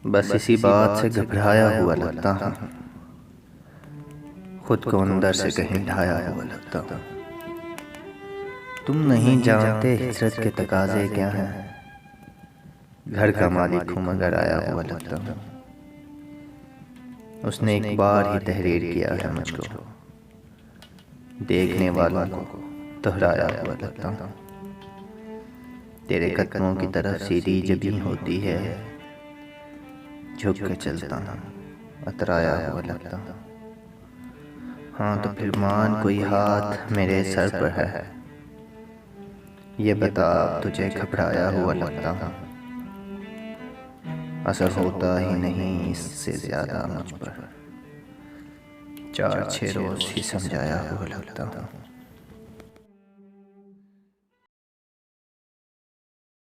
बस इसी बात से घबराया हुआ लगता हूँ, खुद को अंदर से कहीं ढाया हुआ लगता हूँ। तुम नहीं जानते हिजरत के तकाजे क्या हैं, घर का मालिक हूँ मगर आया हुआ लगता हूँ। उसने एक बार ही तहरीर किया है मुझको, देखने वालों को दोहराया हुआ लगता हूँ। तेरे कदमों की तरफ सीधी जबीं होती है, झुक के चलता हूँ, अतराया हुआ लगता हूँ। हाँ तो फिर मान कोई हाथ मेरे सर पर है, ये बता तुझे घबराया हुआ लगता हूँ। असर होता ही नहीं इससे ज्यादा मुझ पर, 4-6 रोज ही समझाया हुआ लगता हूँ।